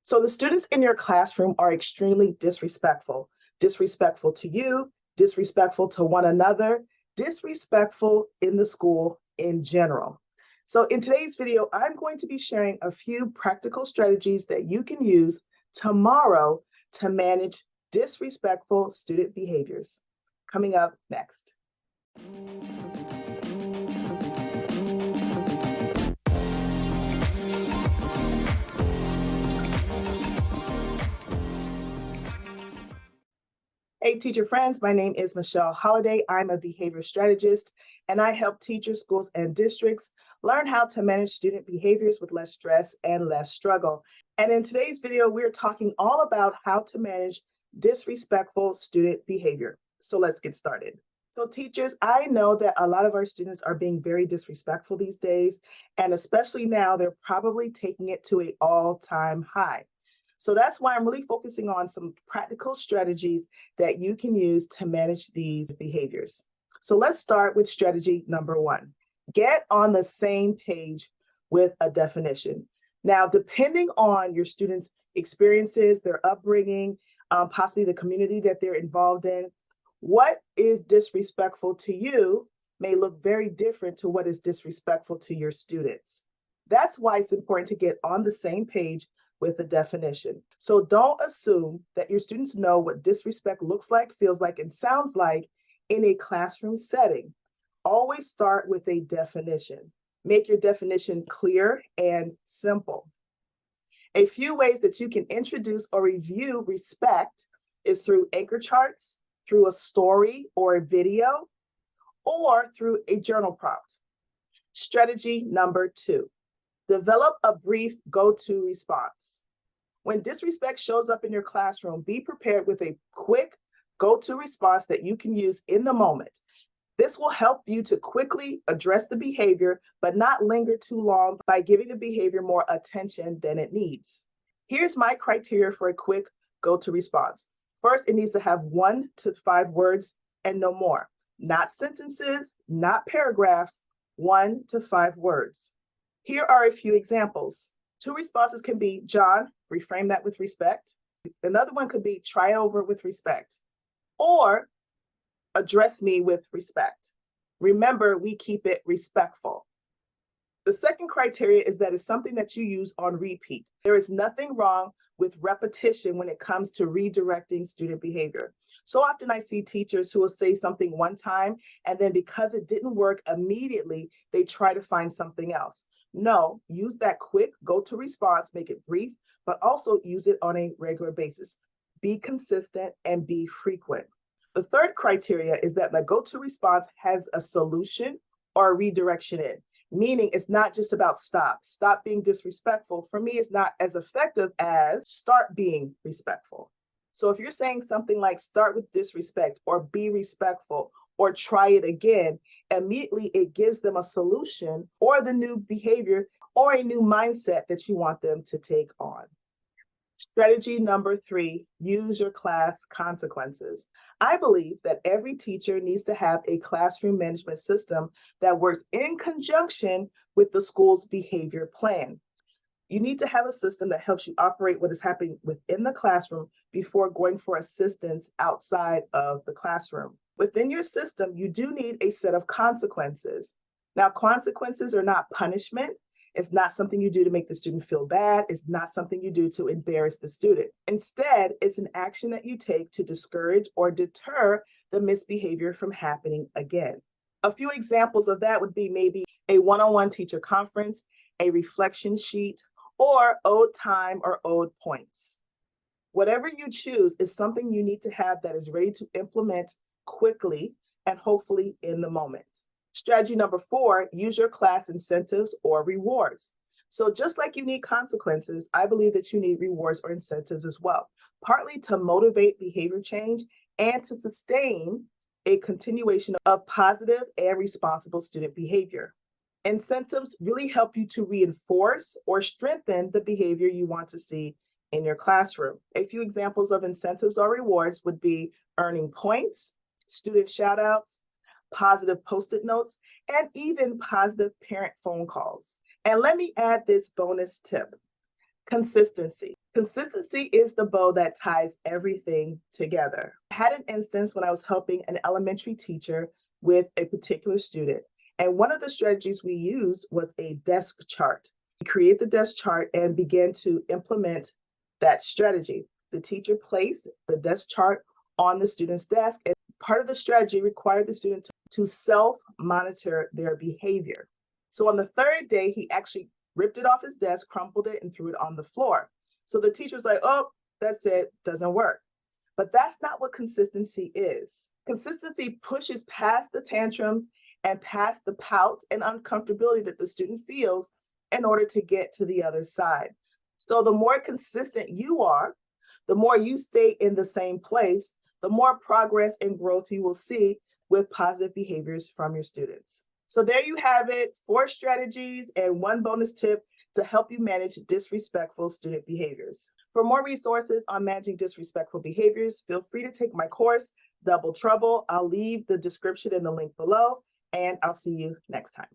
So the students in your classroom are extremely disrespectful, disrespectful to you, disrespectful to one another, disrespectful in the school in general. So in today's video, I'm going to be sharing a few practical strategies that you can use tomorrow to manage disrespectful student behaviors. Coming up next. Hey, teacher friends, my name is Michelle Holliday. I'm a behavior strategist, and I help teachers, schools, and districts learn how to manage student behaviors with less stress and less struggle. And in today's video, we're talking all about how to manage disrespectful student behavior. So let's get started. So teachers, I know that a lot of our students are being very disrespectful these days, and especially now, they're probably taking it to an all-time high. So that's why I'm really focusing on some practical strategies that you can use to manage these behaviors. So let's start with strategy number one. Get on the same page with a definition. Now, depending on your students' experiences, their upbringing, possibly the community that they're involved in, what is disrespectful to you may look very different to what is disrespectful to your students. That's why it's important to get on the same page with a definition. So don't assume that your students know what disrespect looks like, feels like, and sounds like in a classroom setting. Always start with a definition. Make your definition clear and simple. A few ways that you can introduce or review respect is through anchor charts, through a story or a video, or through a journal prompt. Strategy number two. Develop a brief go-to response. When disrespect shows up in your classroom, be prepared with a quick go-to response that you can use in the moment. This will help you to quickly address the behavior, but not linger too long by giving the behavior more attention than it needs. Here's my criteria for a quick go-to response. First, it needs to have 1 to 5 words and no more. Not sentences, not paragraphs, 1 to 5 words. Here are a few examples. 2 responses can be, John, reframe that with respect. Another one could be, try over with respect. Or, address me with respect. Remember, we keep it respectful. The second criteria is that it's something that you use on repeat. There is nothing wrong with repetition when it comes to redirecting student behavior. So often I see teachers who will say something one time, and then because it didn't work immediately, they try to find something else. No, use that quick go-to response, make it brief, but also use it on a regular basis. Be consistent and be frequent. The third criteria is that my go-to response has a solution or a redirection in, meaning it's not just about stop being disrespectful. For me, it's not as effective as start being respectful. So if you're saying something like start with disrespect or be respectful or try it again, immediately it gives them a solution or the new behavior or a new mindset that you want them to take on. Strategy number 3, use your class consequences. I believe that every teacher needs to have a classroom management system that works in conjunction with the school's behavior plan. You need to have a system that helps you operate what is happening within the classroom before going for assistance outside of the classroom. Within your system, you do need a set of consequences. Now, consequences are not punishment. It's not something you do to make the student feel bad. It's not something you do to embarrass the student. Instead, it's an action that you take to discourage or deter the misbehavior from happening again. A few examples of that would be maybe a one-on-one teacher conference, a reflection sheet, or owed time or owed points. Whatever you choose is something you need to have that is ready to implement quickly and hopefully in the moment. Strategy number 4, use your class incentives or rewards. So just like you need consequences, I believe that you need rewards or incentives as well, partly to motivate behavior change and to sustain a continuation of positive and responsible student behavior. Incentives really help you to reinforce or strengthen the behavior you want to see in your classroom. A few examples of incentives or rewards would be earning points, student shout-outs, positive Post-it notes, and even positive parent phone calls. And let me add this bonus tip: consistency. Consistency is the bow that ties everything together. I had an instance when I was helping an elementary teacher with a particular student, and one of the strategies we used was a desk chart. We created the desk chart and began to implement that strategy. The teacher placed the desk chart on the student's desk, and part of the strategy required the student to self-monitor their behavior. So on the third day, he actually ripped it off his desk, crumpled it, and threw it on the floor. So the teacher was like, oh, that's it, doesn't work. But that's not what consistency is. Consistency pushes past the tantrums and past the pouts and uncomfortability that the student feels in order to get to the other side. So the more consistent you are, the more you stay in the same place, the more progress and growth you will see with positive behaviors from your students. So there you have it, 4 strategies and 1 bonus tip to help you manage disrespectful student behaviors. For more resources on managing disrespectful behaviors, feel free to take my course, Double Trouble. I'll leave the description and the link below, and I'll see you next time.